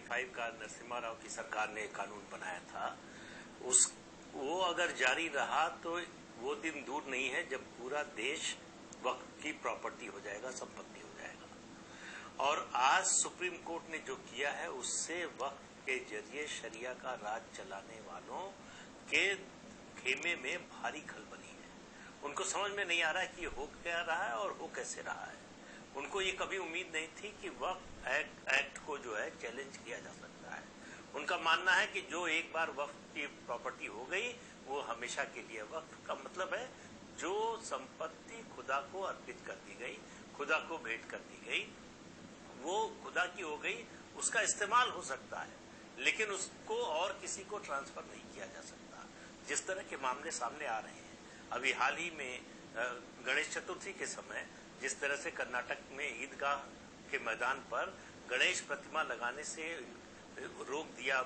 1995 का नरसिम्हा राव की सरकार ने कानून बनाया था, वो अगर जारी रहा तो वो दिन दूर नहीं है जब पूरा देश वक्फ की प्रॉपर्टी हो जाएगा, संपत्ति हो जाएगा। और आज सुप्रीम कोर्ट ने जो किया है उससे वक्फ के जरिए शरिया का राज चलाने वालों के खेमे में भारी खलबली है। उनको समझ में नहीं आ रहा है कि ये हो क्या रहा है और हो कैसे रहा है। उनको ये कभी उम्मीद नहीं थी कि वक्फ एक्ट को जो है चैलेंज किया जा सकता है। उनका मानना है कि जो एक बार वक्फ की प्रॉपर्टी हो गई वो हमेशा के लिए। वक्फ का मतलब है जो संपत्ति खुदा को अर्पित कर दी गई, खुदा को भेंट कर दी गई, वो खुदा की हो गई, उसका इस्तेमाल हो सकता है लेकिन उसको और किसी को ट्रांसफर नहीं किया जा सकता। जिस तरह के मामले सामने आ रहे हैं, अभी हाल ही में गणेश चतुर्थी के समय जिस तरह से कर्नाटक में ईदगाह के मैदान पर गणेश प्रतिमा लगाने से रोक दिया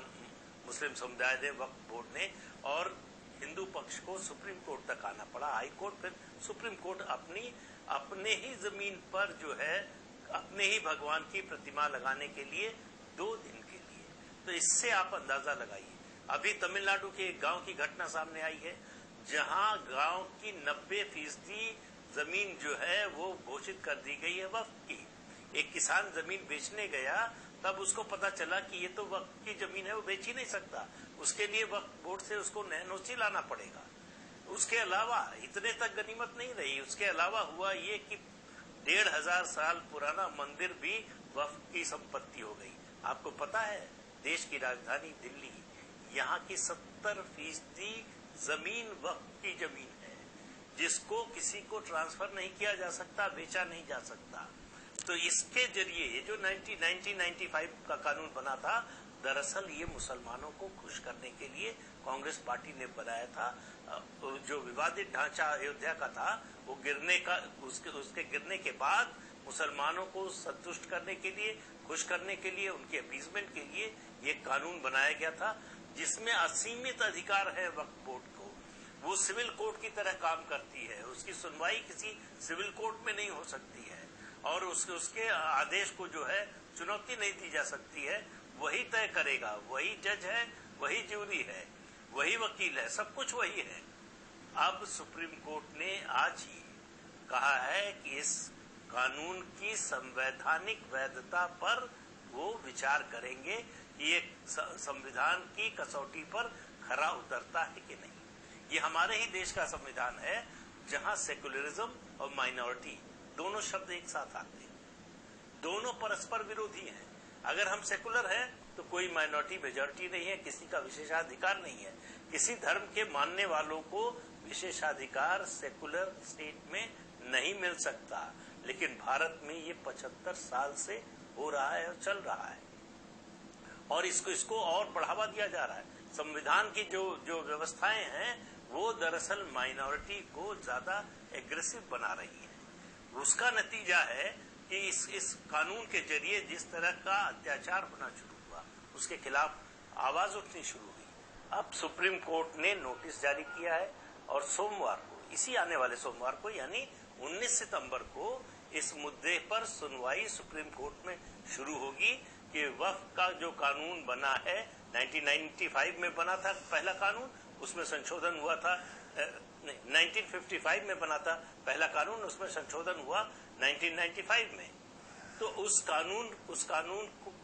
मुस्लिम समुदाय ने, वक्फ बोर्ड ने, और हिंदू पक्ष को सुप्रीम कोर्ट तक आना पड़ा, हाई कोर्ट, फिर सुप्रीम कोर्ट अपने ही जमीन पर जो है अपने ही भगवान की प्रतिमा लगाने के लिए 2 दिन के लिए। तो इससे आप अंदाजा लगाइए। अभी तमिलनाडु के एक गांव की घटना सामने आई है जहां गांव की 90% जमीन जो है वो घोषित कर दी गई है वक्फ की। एक किसान जमीन बेचने गया, तब उसको पता चला कि ये तो वक्फ की जमीन है, वो बेच ही नहीं सकता, उसके लिए वक्फ बोर्ड से उसको एनओसी लाना पड़ेगा। उसके अलावा इतने तक गनीमत नहीं रही, उसके अलावा हुआ ये कि 1500 साल पुराना मंदिर भी वक्फ की संपत्ति हो गई। आपको पता है देश की राजधानी दिल्ली, यहाँ की 70% जमीन वक्फ की जमीन है जिसको किसी को ट्रांसफर नहीं किया जा सकता, बेचा नहीं जा सकता। तो इसके जरिए ये जो 1995 का कानून बना था, दरअसल ये मुसलमानों को खुश करने के लिए कांग्रेस पार्टी ने बनाया था। जो विवादित ढांचा अयोध्या का था वो उसके गिरने के बाद मुसलमानों को संतुष्ट करने के लिए, खुश करने के लिए, उनके अपीजमेंट के लिए ये कानून बनाया गया था जिसमें असीमित अधिकार है वक्फ बोर्ड को। वो सिविल कोर्ट की तरह काम करती है, उसकी सुनवाई किसी सिविल कोर्ट में नहीं हो सकती है और उसके आदेश को जो है चुनौती नहीं दी जा सकती है। वही तय करेगा, वही जज है, वही ज्यूरी है, वही वकील है, सब कुछ वही है। अब सुप्रीम कोर्ट ने आज ही कहा है कि इस कानून की संवैधानिक वैधता पर वो विचार करेंगे कि ये संविधान की कसौटी पर खरा उतरता है कि नहीं। ये हमारे ही देश का संविधान है जहां सेकुलरिज्म और माइनॉरिटी दोनों शब्द एक साथ आते हैं, दोनों परस्पर विरोधी हैं। अगर हम सेकुलर हैं तो कोई माइनॉरिटी मेजॉरिटी नहीं है, किसी का विशेषाधिकार नहीं है। किसी धर्म के मानने वालों को विशेषाधिकार सेकुलर स्टेट में नहीं मिल सकता, लेकिन भारत में ये 75 साल से हो रहा है और चल रहा है और इसको और बढ़ावा दिया जा रहा है। संविधान की जो व्यवस्थाएं हैं वो दरअसल माइनॉरिटी को ज्यादा एग्रेसिव बना रही है। उसका नतीजा है कि इस कानून के जरिए जिस तरह का अत्याचार होना शुरू हुआ उसके खिलाफ आवाज उठनी शुरू हुई। अब सुप्रीम कोर्ट ने नोटिस जारी किया है और सोमवार को, इसी आने वाले सोमवार को यानी 19 सितंबर को इस मुद्दे पर सुनवाई सुप्रीम कोर्ट में शुरू होगी कि वक्फ का जो कानून बना है 1995 में बना था पहला कानून, उसमें संशोधन हुआ था 1955 में बना था पहला कानून, उसमें संशोधन हुआ 1995 में। तो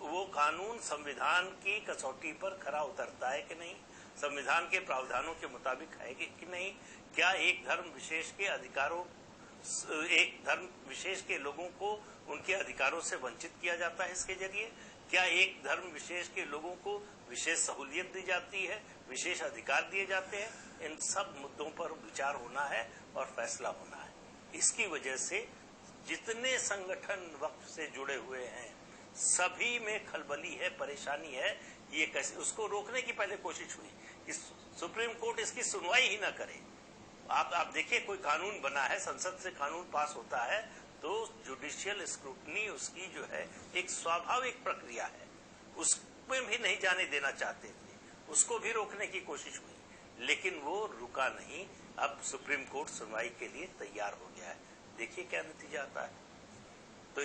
वो कानून संविधान की कसौटी पर खरा उतरता है कि नहीं, संविधान के प्रावधानों के मुताबिक है कि नहीं। क्या एक धर्म विशेष के लोगों को उनके अधिकारों से वंचित किया जाता है इसके जरिए? क्या एक धर्म विशेष के लोगों को विशेष सहूलियत दी जाती है, विशेष अधिकार दिए जाते हैं? इन सब मुद्दों पर विचार होना है और फैसला होना है। इसकी वजह से जितने संगठन वक्फ से जुड़े हुए हैं सभी में खलबली है, परेशानी है। ये कैसे उसको रोकने की पहले कोशिश हुई कि सुप्रीम कोर्ट इसकी सुनवाई ही ना करे। आप देखिए, कोई कानून बना है, संसद से कानून पास होता है तो जुडिशियल स्क्रूटनी उसकी जो है एक स्वाभाविक प्रक्रिया है, उसमें भी नहीं जाने देना चाहते थे, उसको भी रोकने की कोशिश हुई लेकिन वो रुका नहीं। अब सुप्रीम कोर्ट सुनवाई के लिए तैयार हो गया है, देखिए क्या नतीजा आता है। तो